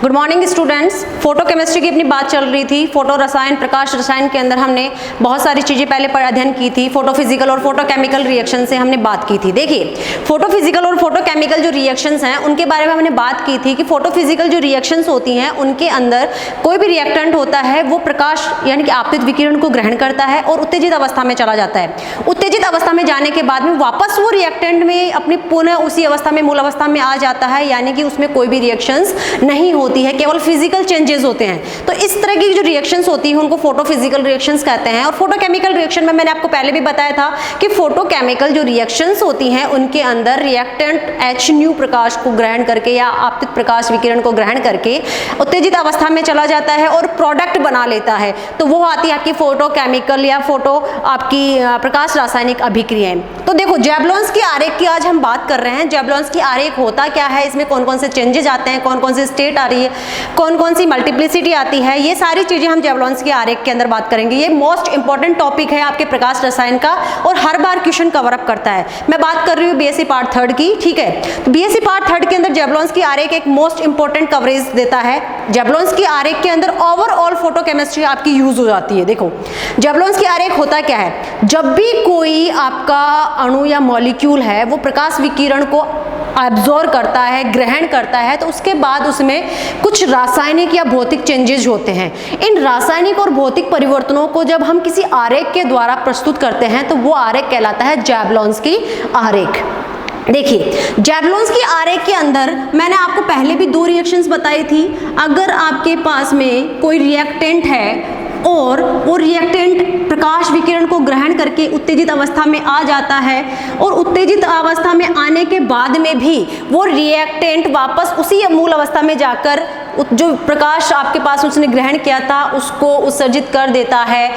Good morning students. Photo chemistry की अपनी बात चल रही थी। फोटो रसायन, प्रकाश रसायन के अंदर हमने बहुत सारी चीज़ें पहले अध्ययन की थी। फोटो फिजिकल और फोटो केमिकल रिएक्शन से हमने बात की थी। देखिए, फोटो फिजिकल और फोटो केमिकल जो रिएक्शंस हैं उनके बारे में हमने बात की थी कि फोटो फिजिकल जो रिएक्शंस होती हैं उनके अंदर कोई भी रिएक्टेंट होता है वो प्रकाश यानी कि आपतित विकिरण को ग्रहण करता है और उत्तेजित अवस्था में चला जाता है। उत्तेजित अवस्था में जाने के बाद में वापस वो रिएक्टेंट में अपनी पुनः उसी अवस्था में, मूल अवस्था में आ जाता है, यानी कि उसमें कोई भी रिएक्शंस नहीं होती है, केवल फिजिकल चेंजेस होते हैं। तो इस तरह की जो रिएक्शंस होती हैं उनको फोटो फिजिकल रिएक्शंस कहते हैं। और फोटो केमिकल रिएक्शन में मैंने आपको पहले भी बताया था कि फोटो केमिकल जो रिएक्शंस होती हैं उनके अंदर रिएक्टेंट H प्रकाश को ग्रहण करके या आपतित प्रकाश विकिरण को ग्रहण करके उत्तेजित अवस्था में चला जाता है और प्रोडक्ट बना लेता है। तो वो आती है आपकी फोटो केमिकल या फोटो आपकी प्रकाश रासायनिक अभिक्रियाएं। तो देखो, जैवलॉन्स की आरेख की आज हम बात कर रहे हैं। जैवलॉन्स की आरेख होता क्या है, इसमें कौन कौन से चेंजेस आते हैं, कौन कौन से स्टेट आ रही है, कौन कौन सी मल्टीप्लिसिटी आती है, ये सारी चीजें हम जैवलॉन्स की आरेख के अंदर बात करेंगे। ये मोस्ट इंपॉर्टेंट टॉपिक है आपके प्रकाश रसायन का और हर बार क्वेश्चन कवर अप करता है। मैं बात कर रही हूँ बीएससी पार्ट 3 की, ठीक है। तो बीएससी पार्ट 3 के अंदर जैवलॉन्स की आरेख एक मोस्ट इंपॉर्टेंट कवरेज देता है। जैवलॉन्स की आरेख के अंदर ओवरऑल फोटो केमिस्ट्री आपकी यूज हो जाती है। देखो, जैवलॉन्स की आरेख होता क्या है, जब भी कोई आपका अणु या मॉलिक्यूल है वो प्रकाश विकिरण को एब्जॉर्ब करता है, ग्रहण करता है, तो उसके बाद उसमें कुछ रासायनिक या भौतिक चेंजेस होते हैं। इन रासायनिक और भौतिक परिवर्तनों को जब हम किसी आरेख के द्वारा प्रस्तुत करते हैं तो वो आरेख कहलाता है जैवलॉन्स की आरेख। देखिए, जैवलॉन्स की आरेख के अंदर मैंने आपको पहले भी 2 रिएक्शंस बताई थी। अगर आपके पास में कोई रिएक्टेंट है और वो रिएक्टेंट प्रकाश विकिरण को ग्रहण करके उत्तेजित अवस्था में आ जाता है और उत्तेजित अवस्था में आने के बाद में भी वो रिएक्टेंट वापस उसी मूल अवस्था में जाकर जो प्रकाश आपके पास उसने ग्रहण किया था उसको उत्सर्जित कर देता है,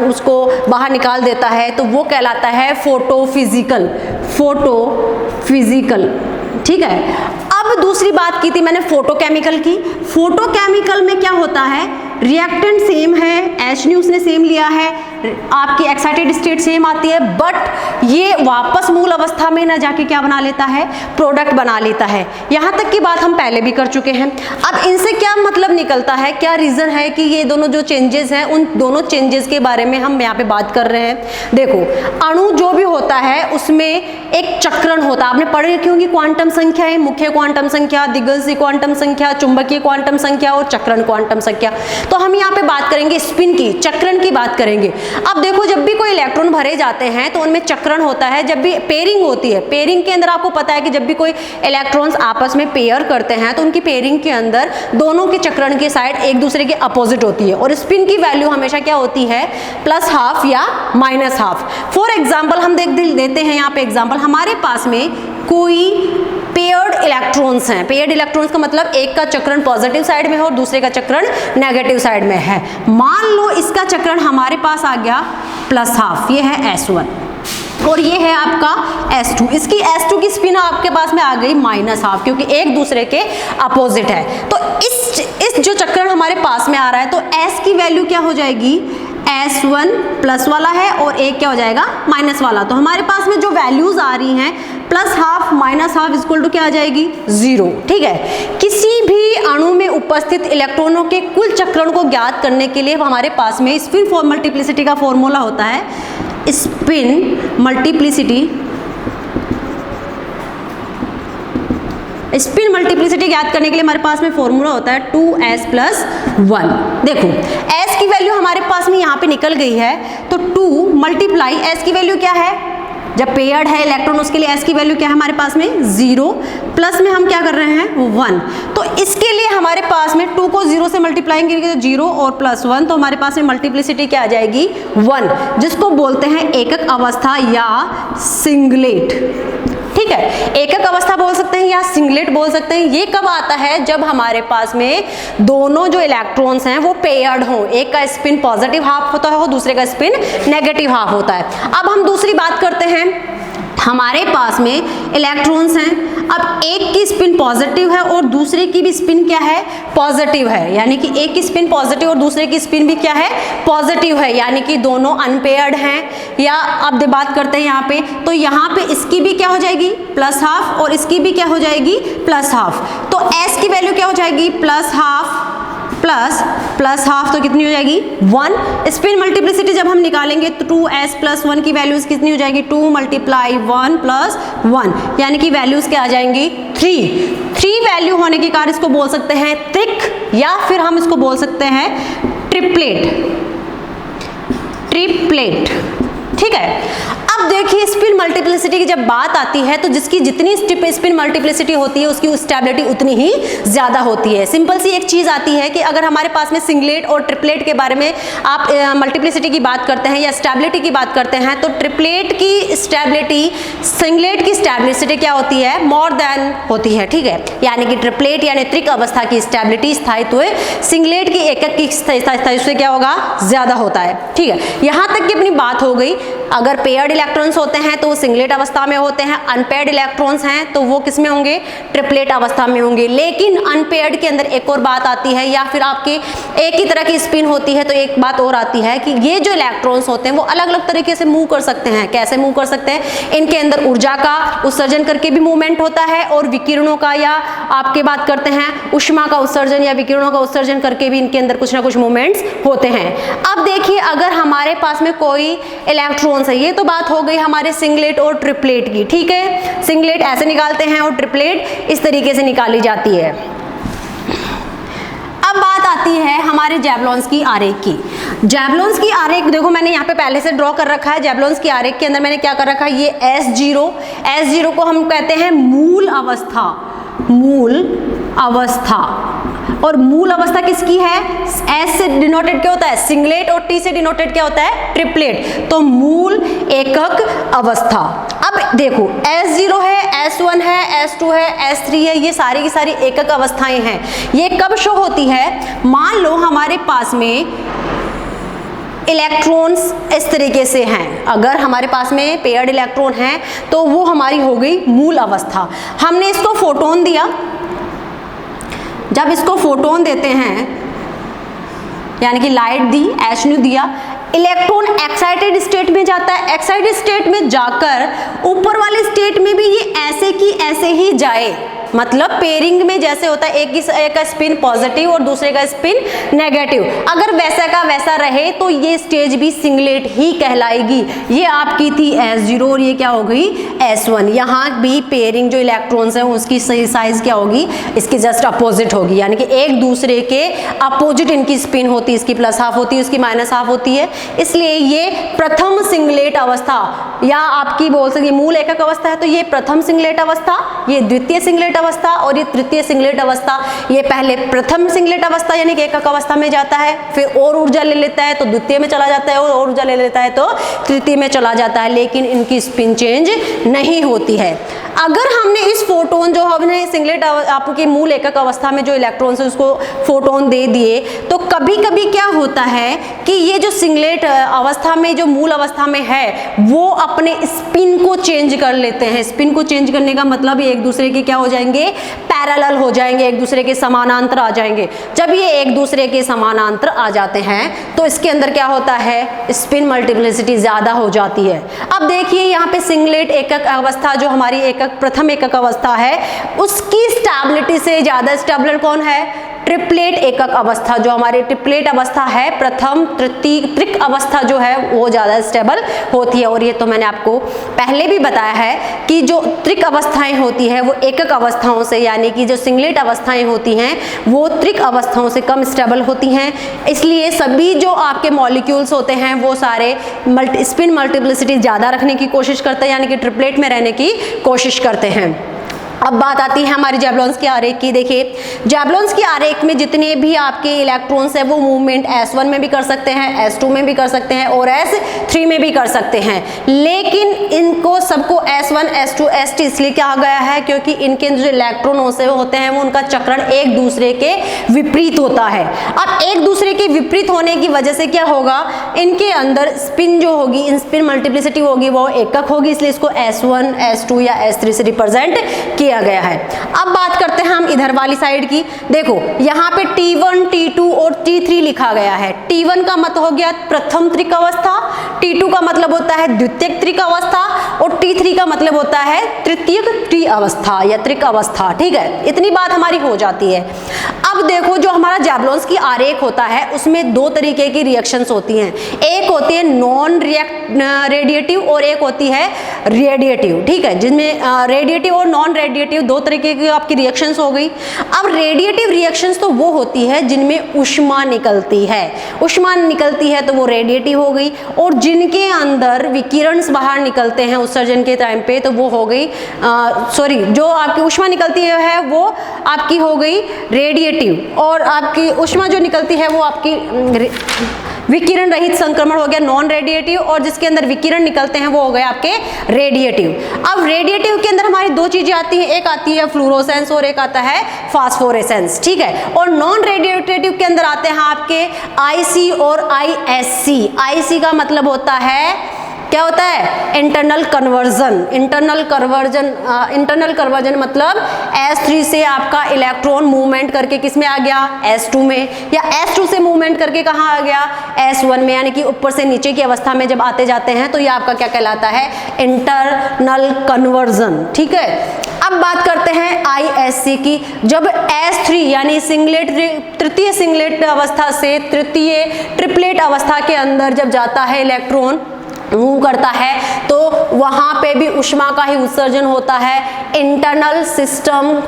उसको बाहर निकाल देता है, तो वो कहलाता है फोटोफिजिकल। फोटोफिजिकल, ठीक है। अब दूसरी बात की थी मैंने फोटोकेमिकल की। फोटोकेमिकल में क्या होता है, रिएक्टेंट सेम है, H उसने सेम लिया है, आपकी एक्साइटेड स्टेट सेम आती है, बट ये वापस मूल अवस्था में ना जाके क्या बना लेता है, प्रोडक्ट बना लेता है। यहाँ तक की बात हम पहले भी कर चुके हैं। अब इनसे क्या मतलब निकलता है, क्या रीजन है कि ये दोनों जो चेंजेस हैं उन दोनों चेंजेस के बारे में हम यहाँ पे बात कर रहे हैं। देखो, अणु जो भी होता है उसमें एक चक्रण होता है। आपने पढ़े क्योंकि क्वांटम संख्या है, मुख्य क्वांटम संख्या, दिग्गज क्वांटम संख्या, चुंबकीय क्वांटम संख्या और चक्रण क्वांटम संख्या। तो हम यहाँ पे बात करेंगे स्पिन की, चक्रण की बात करेंगे। अब देखो, जब भी कोई इलेक्ट्रॉन भरे जाते हैं तो उनमें चक्रण होता है। जब भी पेयरिंग होती है, पेयरिंग के अंदर आपको पता है कि जब भी कोई इलेक्ट्रॉन्स आपस में पेयर करते हैं तो उनकी पेयरिंग के अंदर दोनों के चक्रण की साइड एक दूसरे के अपोजिट होती है और स्पिन की वैल्यू हमेशा क्या होती है, +½ या -½ फॉर एग्जाम्पल हम देते हैं यहाँ पे एग्जाम्पल। हमारे पास में कोई पेयर्ड इलेक्ट्रॉन्स हैं। पेयर्ड इलेक्ट्रॉन्स का मतलब एक का चक्रण पॉजिटिव साइड में है और दूसरे का चक्रण नेगेटिव साइड में है। मान लो इसका चक्रण हमारे पास आ गया +½ ये है S1 और ये है आपका S2। इसकी S2 की स्पिन आपके पास में आ गई -½ क्योंकि एक दूसरे के अपोजिट है। तो इस जो चक्रण हमारे पास में आ रहा है तो S की वैल्यू क्या हो जाएगी, S1 प्लस वाला है और एक क्या हो जाएगा, माइनस वाला। तो हमारे पास में जो वैल्यूज आ रही हैं +½ -½ इक्वल टू क्या आ जाएगी, 0, ठीक है। किसी भी अणु में उपस्थित इलेक्ट्रॉनों के कुल चक्रण को ज्ञात करने के लिए हमारे पास में स्पिन मल्टीप्लिसिटी का फॉर्मूला होता है। स्पिन मल्टीप्लिसिटी ज्ञात करने के लिए हमारे पास में फॉर्मूला होता है 2s + 1। देखो, s की वैल्यू हमारे पास में यहाँ पे निकल गई है तो 2 मल्टीप्लाई s की वैल्यू क्या है, जब पेयर्ड है इलेक्ट्रॉन उसके लिए s की वैल्यू क्या है हमारे पास में 0, प्लस में हम क्या कर रहे हैं 1। तो इसके लिए हमारे पास में 2 को 0 से मल्टीप्लाई करेंगे तो 0 और +1, तो हमारे पास में मल्टीप्लिसिटी क्या आ जाएगी 1, जिसको बोलते हैं एकक अवस्था या सिंगलेट, ठीक है। एकक अवस्था बोल सकते हैं या सिंगलेट बोल सकते हैं। ये कब आता है, जब हमारे पास में दोनों जो इलेक्ट्रॉन्स हैं वो पेयर्ड हों, एक का स्पिन पॉजिटिव हाफ होता है और दूसरे का स्पिन नेगेटिव हाफ होता है। अब हम दूसरी बात करते हैं। हमारे पास में इलेक्ट्रॉन्स हैं, अब एक की स्पिन पॉजिटिव है और दूसरे की भी स्पिन क्या है, पॉजिटिव है, यानी कि एक की स्पिन पॉजिटिव और दूसरे की स्पिन भी क्या है, पॉजिटिव है, यानी कि दोनों अनपेयर्ड हैं। या अब बात करते हैं यहाँ पे, तो यहाँ पे इसकी भी क्या हो जाएगी, प्लस हाफ, और इसकी भी क्या हो जाएगी, प्लस हाफ। तो S की वैल्यू क्या हो जाएगी, प्लस हाफ प्लस हाफ, तो कितनी हो जाएगी, 1। स्पिन मल्टीप्लिसिटी जब हम निकालेंगे तो 2s + 1 की वैल्यूज कितनी हो जाएगी, 2 × 1 + 1, यानी कि वैल्यूज क्या आ जाएंगी, 3 वैल्यू होने के कारण इसको बोल सकते हैं त्रिक, या फिर हम इसको बोल सकते हैं ट्रिपलेट, ठीक है। अब देखिए स्पिन मल्टीप्लिसिटी की जब बात आती है तो जिसकी जितनी स्पिन मल्टीप्लिसिटी होती है उसकी स्टेबिलिटी उतनी ही ज्यादा होती है। सिंपल सी एक चीज आती है कि अगर हमारे पास में सिंगलेट और ट्रिपलेट के बारे में आप मल्टीप्लिसिटी की बात करते हैं या स्टेबिलिटी की बात करते हैं, तो ट्रिपलेट की स्टेबिलिटी सिंगलेट की स्टेबिलिटी क्या होती है, मोर देन होती है, ठीक है। यानी कि ट्रिपलेट यानी त्रिक अवस्था की स्टेबिलिटी स्थायित्व सिंगलेट की एकक की स्थायित्व से क्या होगा, ज्यादा होता है, ठीक है। यहां तक की अपनी बात हो गई। अगर पेयर्ड इलेक्ट्रॉन्स होते हैं तो वो सिंगलेट अवस्था में होते हैं, अनपेयर्ड इलेक्ट्रॉन्स हैं तो वो किस में होंगे, ट्रिपलेट अवस्था में होंगे। लेकिन अनपेयर्ड के अंदर एक और बात आती है, या फिर आपके एक ही तरह की स्पिन होती है तो एक बात और आती है कि ये जो इलेक्ट्रॉन्स होते हैं वो अलग अलग तरीके से मूव कर सकते हैं। कैसे मूव कर सकते हैं, इनके अंदर ऊर्जा का उत्सर्जन करके भी मूवमेंट होता है और विकिरणों का, या आपके बात करते हैं ऊष्मा का उत्सर्जन या विकिरणों का उत्सर्जन करके भी इनके अंदर कुछ ना कुछ मूवमेंट्स होते हैं। अब देखिए अगर हमारे पास में कोई इलेक्ट्रॉन है, ये तो बात हो गई हमारे सिंगलेट और ट्रिपलेट की, ठीक है। सिंगलेट ऐसे निकालते हैं और ट्रिपलेट इस तरीके से निकाली जाती है। अब बात आती है हमारे जैवलॉन्स की आरेख की। जैवलॉन्स की आरेख देखो मैंने यहाँ पे पहले से ड्रॉ कर रखा है। जैवलॉन्स की आरेख के अंदर मैंने क्या कर रखा है, ये S0 को हम कहते हैं मूल अवस्था, और मूल अवस्था किसकी है, S से डिनोटेड क्या होता है, सिंगलेट, और T से डिनोटेड क्या होता है, ट्रिपलेट। तो मूल एकक अवस्था। अब देखो S0 है, S1 है, S2 है, S3 है, ये सारी की सारी एकक अवस्थाएं हैं। ये कब शो होती है, मान लो हमारे पास में इलेक्ट्रॉन्स इस तरीके से हैं, अगर हमारे पास में पेयर्ड इलेक्ट्रॉन हैं तो वो हमारी हो गई मूल अवस्था। हमने इसको फोटोन दिया, जब इसको फोटोन देते हैं यानी कि लाइट दी, H दिया, इलेक्ट्रॉन एक्साइटेड स्टेट में जाता है। एक्साइटेड स्टेट में जाकर ऊपर वाले स्टेट में भी ये ऐसे की ऐसे ही जाए, मतलब पेयरिंग में जैसे होता है एक का स्पिन पॉजिटिव और दूसरे का स्पिन नेगेटिव, अगर वैसा का वैसा रहे तो ये स्टेज भी सिंगलेट ही कहलाएगी। ये आपकी थी S0 और ये क्या हो गई, S1। यहाँ भी पेयरिंग जो इलेक्ट्रॉन्स हैं उसकी सही साइज क्या होगी, इसकी जस्ट अपोजिट होगी, यानी कि एक दूसरे के अपोजिट इनकी स्पिन होती है, इसकी प्लस हाफ होती है, उसकी माइनस हाफ होती है। इसलिए ये प्रथम सिंगलेट अवस्था, या आपकी बोल सकते मूल एकक अवस्था है तो ये प्रथम सिंगलेट अवस्था, ये द्वितीय सिंगलेट अवस्था और ये तृतीय सिंगलेट अवस्था। ये पहले प्रथम सिंगलेट अवस्था यानी कि एकक अवस्था में जाता है, फिर और ऊर्जा ले लेता है तो द्वितीय में चला जाता है, और ऊर्जा ले लेता है तो तृतीय में चला जाता है, लेकिन इनकी स्पिन चेंज नहीं होती है। अगर हमने इस फोटोन जो हमने सिंगलेट आपके मूल एकक अवस्था में जो इलेक्ट्रॉन्स है उसको फोटोन दे दिए, तो कभी कभी क्या होता है कि ये जो सिंगलेट अवस्था में जो मूल अवस्था में है वो अपने स्पिन को चेंज कर लेते हैं। स्पिन को चेंज करने का मतलब ये एक दूसरे के क्या हो जाएंगे, पैरेलल हो जाएंगे, एक दूसरे के समानांतर आ जाएंगे। जब ये एक दूसरे के समानांतर आ जाते हैं तो इसके अंदर क्या होता है, स्पिन मल्टीप्लिसिटी ज्यादा हो जाती है। अब देखिए यहाँ पे सिंगलेट एकक अवस्था जो हमारी प्रथम एकक अवस्था है उसकी स्टेबिलिटी से ज्यादा स्टेबल कौन है, ट्रिपलेट एकक अवस्था। जो हमारी ट्रिपलेट अवस्था है प्रथम तृतीय त्रिक अवस्था जो है वो ज्यादा स्टेबल होती है। और ये तो मैंने आपको पहले भी बताया है कि जो त्रिक अवस्थाएं होती है वो एकक अवस्थाओं से, यानी कि जो सिंगलेट अवस्थाएं होती हैं वो त्रिक अवस्थाओं से कम स्टेबल होती हैं। इसलिए सभी जो आपके मॉलिक्यूल्स होते हैं वो सारे स्पिन मल्टीप्लिसिटी ज्यादा रखने की कोशिश करते हैं, यानी कि ट्रिपलेट में रहने की कोशिश करते हैं। अब बात आती है हमारी जैवलॉन्स की आरेख की। देखिए जैवलॉन्स की आरेख में जितने भी आपके इलेक्ट्रॉन्स हैं वो मूवमेंट S1 में भी कर सकते हैं, S2 में भी कर सकते हैं और S3 में भी कर सकते हैं, लेकिन इनको इनको सबको S1 S2 ST इसलिए कहा गया है क्योंकि इनके जो इलेक्ट्रॉन होते हैं वो उनका चक्रण एक दूसरे के विपरीत होता है। अब एक दूसरे के विपरीत होने की वजह से क्या होगा, इनके अंदर स्पिन जो होगी, इन स्पिन मल्टीप्लिसिटी होगी वो एकक होगी, इसलिए इसको S1 S2 या S3 से रिप्रेजेंट किया गया है। अब बात करते हैं हम इधर वाली साइड की। देखो यहाँ पे T1 T2 और T3 लिखा गया है। T1 का मतलब हो गया प्रथम त्रिक अवस्था, T2 का मतलब होता है द्वितीयक त्रिक अवस्था और T3 का मतलब होता है तृतीयक त्रि अवस्था या त्रिक अवस्था। ठीक है, इतनी बात हमारी हो जाती है। अब देखो जो हमारा जैवलॉन्स्की आरेख होता है उसमें दो तरीके की रिएक्शंस होती हैं, एक होती है नॉन रेडिएटिव और एक होती है रेडिएटिव। ठीक है, जिसमें रेडिएटिव और नॉन रेडिएटिव दो तरीके की आपकी रिएक्शंस हो गई। अब रेडिएटिव रिएक्शंस तो वो होती है जिनमें ऊष्मा निकलती है, ऊष्मा निकलती है तो वो रेडिएटिव हो गई, और जिनके अंदर विकिरण बाहर निकलते हैं उत्सर्जन के टाइम पे तो वो हो गई जो आपकी ऊष्मा निकलती है वो आपकी हो गई रेडिएटिव, और आपकी ऊष्मा जो निकलती है वो आपकी विकिरण रहित संक्रमण हो गया नॉन रेडिएटिव, और जिसके अंदर विकिरण निकलते हैं वो हो गए आपके रेडिएटिव। अब रेडिएटिव के अंदर हमारी दो चीजें आती हैं, एक आती है फ्लोरोसेंस और एक आता है फास्फोरेसेंस। ठीक है, और नॉन रेडिएटिव के अंदर आते हैं आपके IC और ISC। IC का मतलब होता है क्या होता है, इंटरनल कन्वर्जन। इंटरनल कन्वर्जन मतलब S3 से आपका इलेक्ट्रॉन मूवमेंट करके किस में आ गया, S2 में, या S2 से मूवमेंट करके कहाँ आ गया, S1 में, यानी कि ऊपर से नीचे की अवस्था में जब आते जाते हैं तो ये आपका क्या कहलाता है, इंटरनल कन्वर्जन। ठीक है, अब बात करते हैं ISC की। जब S3 यानी तृतीय सिंगलेट अवस्था से तृतीय ट्रिपलेट अवस्था के अंदर जब जाता है इलेक्ट्रॉन मूव करता है तो वहां पे भी ऊष्मा का ही उत्सर्जन होता है, इंटरनल सिस्टम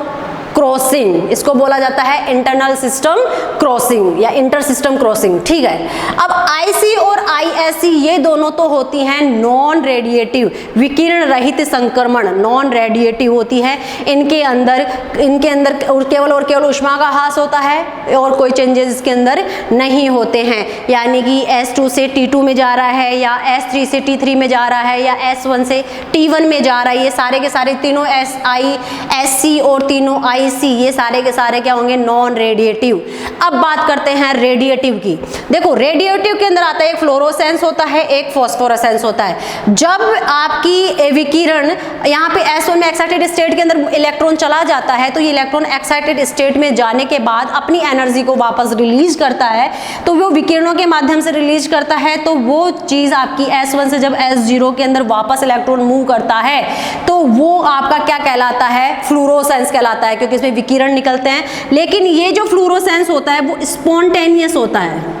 क्रॉसिंग, इसको बोला जाता है इंटरनल सिस्टम क्रॉसिंग या इंटर सिस्टम क्रॉसिंग। ठीक है, अब IC और ISC ये दोनों तो होती हैं नॉन रेडिएटिव, विकिरण रहित संक्रमण, नॉन रेडिएटिव होती है। इनके अंदर केवल ऊष्मा का ह्रास होता है और कोई चेंजेस इसके अंदर नहीं होते हैं, यानी कि S2 से T2 में जा रहा है या S3 से T3 में जा रहा है या S1 से T1 में जा रहा है, ये सारे के सारे तीनों SC और तीनों IC ये सारे के सारे क्या होंगे, नॉन रेडिएटिव। अब बात करते हैं रेडिएटिव की। देखो रेडिएटिव के अंदर आता है एक फ्लोरोसेंस होता है, एक फॉस्फोरेसेंस होता है। जब आपकी विकिरण यहाँ पे S1 में एक्साइटेड स्टेट के अंदर इलेक्ट्रॉन चला जाता है तो ये इलेक्ट्रॉन एक्साइटेड स्टेट में जाने के बाद अपनी एनर्जी को वापस रिलीज करता है, तो वो विकिरणों के माध्यम से रिलीज करता है, तो वो चीज आपकी S1 से जब S0 के अंदर वापस इलेक्ट्रॉन मूव करता है तो वो आपका क्या कहलाता है, फ्लोरोसेंस कहलाता है, क्योंकि इसमें विकिरण निकलते हैं। लेकिन ये जो फ्लोरोसेंस होता है वो स्पॉन्टेनियस होता है,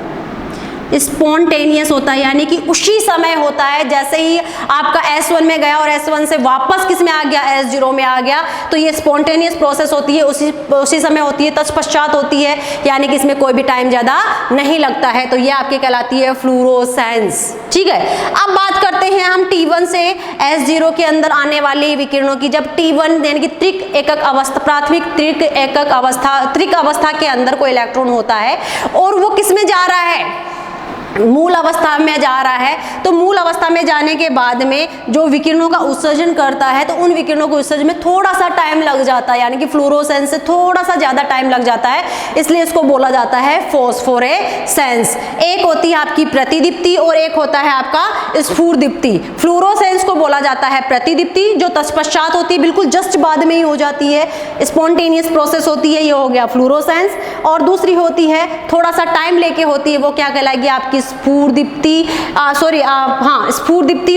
स्पॉन्टेनियस होता है, यानी कि उसी समय होता है जैसे ही आपका S1 में गया और S1 से वापस किस में आ गया, S0 में आ गया, तो ये स्पॉन्टेनियस प्रोसेस होती है, उसी समय होती है, तत्पश्चात होती है, यानी कि इसमें कोई भी टाइम ज़्यादा नहीं लगता है, तो ये आपकी कहलाती है फ्लोरोसेंस। ठीक है, अब बात करते हैं हम T1 से S0 के अंदर आने वाली विकिरणों की। जब T1 यानी कि त्रिक एकक अवस्था, प्राथमिक त्रिक एकक अवस्था, त्रिक अवस्था के अंदर कोई इलेक्ट्रॉन होता है और वो किस में जा रहा है, मूल अवस्था में जा रहा है, तो मूल अवस्था में जाने के बाद में जो विकिरणों का उत्सर्जन करता है तो उन विकिरणों को उत्सर्जन में थोड़ा सा टाइम लग जाता है, यानी कि फ्लोरोसेंस से थोड़ा सा ज़्यादा टाइम लग जाता है, इसलिए इसको बोला जाता है फॉस्फोरेसेंस। एक होती है आपकी प्रतिदीप्ति और एक होता है आपका स्फुरदीप्ति। फ्लोरोसेंस को बोला जाता है प्रतिदीप्ति, जो तत्पश्चात होती है, बिल्कुल जस्ट बाद में ही हो जाती है, स्पॉन्टेनियस प्रोसेस होती है, ये हो गया फ्लोरोसेंस। और दूसरी होती है थोड़ा सा टाइम लेके होती है, वो क्या कहलाएगी आपकी स्फुरदीप्ति,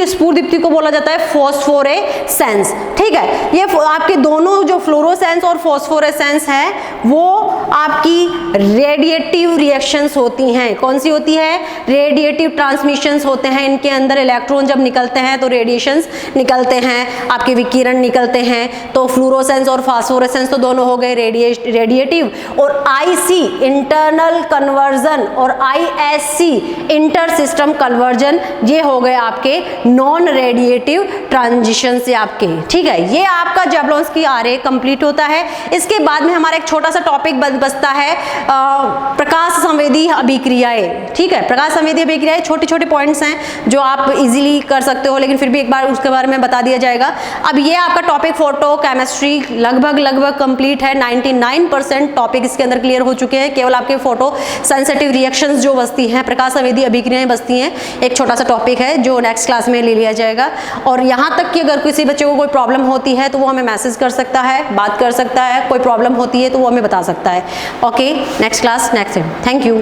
स्फुरदीप्ति को बोला जाता है फॉस्फोरेसेंस। ठीक है, ये आपके दोनों जो फ्लोरोसेंस और फॉस्फोरेसेंस है वो आपकी रेडिएटिव रिएक्शंस होती हैं। कौन सी होती है, रेडिएटिव ट्रांसमिशंस होते हैं, इनके अंदर इलेक्ट्रॉन जब निकलते हैं तो रेडिएशंस निकलते हैं, आपके विकिरण निकलते हैं। तो फ्लोरोसेंस और फॉस्फोरेसेंस तो दोनों हो गए रेडिएटिव, और IC इंटरनल कन्वर्जन और ISC इंटर सिस्टम कन्वर्जन, ये हो गए आपके नॉन रेडिएटिव ट्रांजिशन से आपके, ठीक है। ये आपका जैवलॉन्स्की आरेख कंप्लीट होता है। इसके बाद में हमारा एक छोटा सा टॉपिक बचता है प्रकाश संवेदी अभिक्रियाएं, ठीक है। प्रकाश संवेदी अभिक्रियाएं छोटे छोटे पॉइंट्स हैं जो आप इजीली कर सकते हो, लेकिन फिर भी एक बार उसके बारे में बता दिया जाएगा। अब ये आपका टॉपिक फोटो केमिस्ट्री लगभग कंप्लीट है। 99% टॉपिक इसके अंदर क्लियर हो चुके हैं। केवल आपके फोटो सेंसिटिव रिएक्शंस जो बचती हैं, प्रकाश संवेदी अभिक्रियाएं बचती हैं, एक छोटा सा टॉपिक है जो नेक्स्ट क्लास में ले लिया जाएगा। और यहाँ तक कि अगर किसी बच्चे को कोई प्रॉब्लम होती है तो वो हमें मैसेज कर सकता है, बात कर सकता है, कोई प्रॉब्लम होती है तो वो हमें बता सकता है। Okay, next class next time. Thank you.